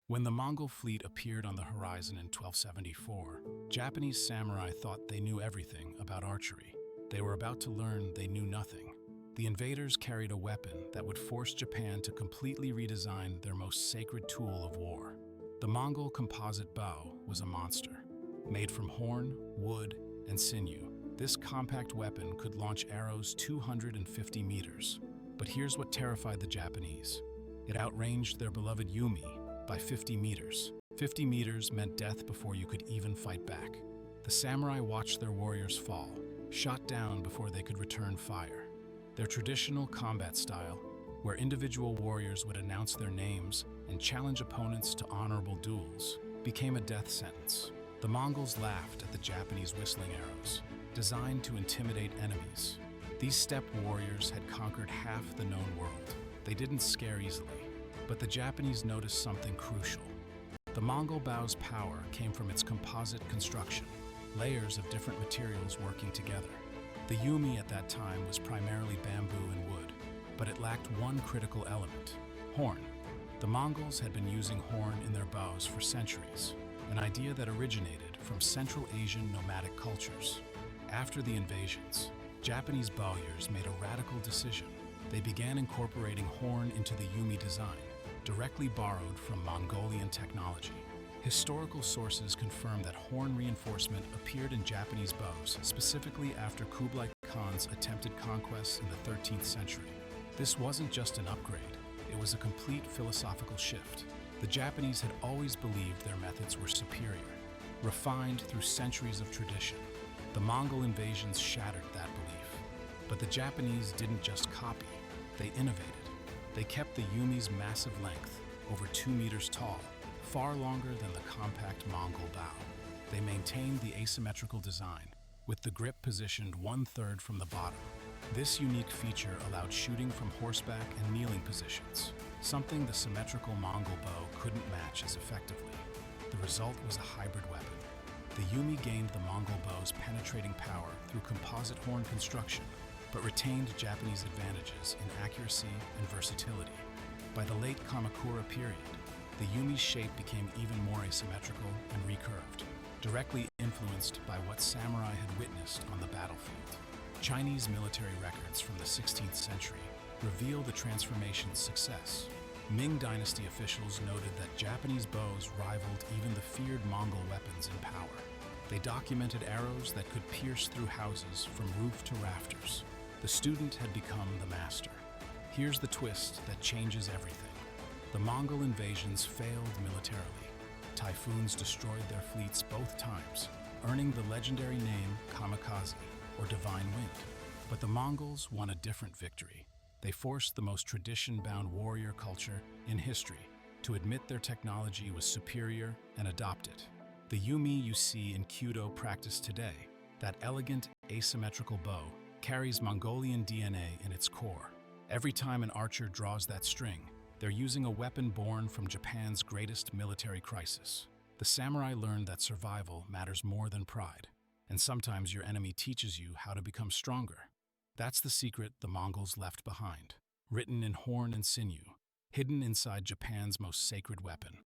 When the Mongol fleet appeared on the horizon in 1274, Japanese samurai thought they knew everything about archery. They were about to learn they knew nothing. The invaders carried a weapon that would force Japan to completely redesign their most sacred tool of war. The Mongol composite bow was a monster. Made from horn, wood, and sinew, this compact weapon could launch arrows 250 meters. But here's what terrified the Japanese. It outranged their beloved yumi by 50 meters. 50 meters meant death before you could even fight back. The samurai watched their warriors fall, shot down before they could return fire. Their traditional combat style, where individual warriors would announce their names and challenge opponents to honorable duels, became a death sentence. The Mongols laughed at the Japanese whistling arrows, designed to intimidate enemies. These steppe warriors had conquered half the known world. They didn't scare easily. But the Japanese noticed something crucial. The Mongol bow's power came from its composite construction, layers of different materials working together. The yumi at that time was primarily bamboo and wood, but it lacked one critical element: horn. The Mongols had been using horn in their bows for centuries, an idea that originated from Central Asian nomadic cultures. After the invasions, Japanese bowyers made a radical decision. They began incorporating horn into the yumi design, directly borrowed from Mongolian technology. Historical sources confirm that horn reinforcement appeared in Japanese bows, specifically after Kublai Khan's attempted conquests in the 13th century. This wasn't just an upgrade, it was a complete philosophical shift. The Japanese had always believed their methods were superior, refined through centuries of tradition. The Mongol invasions shattered that belief. But the Japanese didn't just copy, they innovated. They kept the yumi's massive length, over 2 meters tall, far longer than the compact Mongol bow. They maintained the asymmetrical design, with the grip positioned 1/3 from the bottom. This unique feature allowed shooting from horseback and kneeling positions, something the symmetrical Mongol bow couldn't match as effectively. The result was a hybrid weapon. The yumi gained the Mongol bow's penetrating power through composite horn construction, but retained Japanese advantages in accuracy and versatility. By the late Kamakura period, the yumi's shape became even more asymmetrical and recurved, directly influenced by what samurai had witnessed on the battlefield. Chinese military records from the 16th century reveal the transformation's success. Ming Dynasty officials noted that Japanese bows rivaled even the feared Mongol weapons in power. They documented arrows that could pierce through houses from roof to rafters. The student had become the master. Here's the twist that changes everything. The Mongol invasions failed militarily. Typhoons destroyed their fleets both times, earning the legendary name kamikaze, or divine wind. But the Mongols won a different victory. They forced the most tradition-bound warrior culture in history to admit their technology was superior and adopt it. The yumi you see in Kyudo practice today, that elegant, asymmetrical bow, carries Mongolian DNA in its core. Every time an archer draws that string, they're using a weapon born from Japan's greatest military crisis. The samurai learned that survival matters more than pride, and sometimes your enemy teaches you how to become stronger. That's the secret the Mongols left behind, written in horn and sinew, hidden inside Japan's most sacred weapon.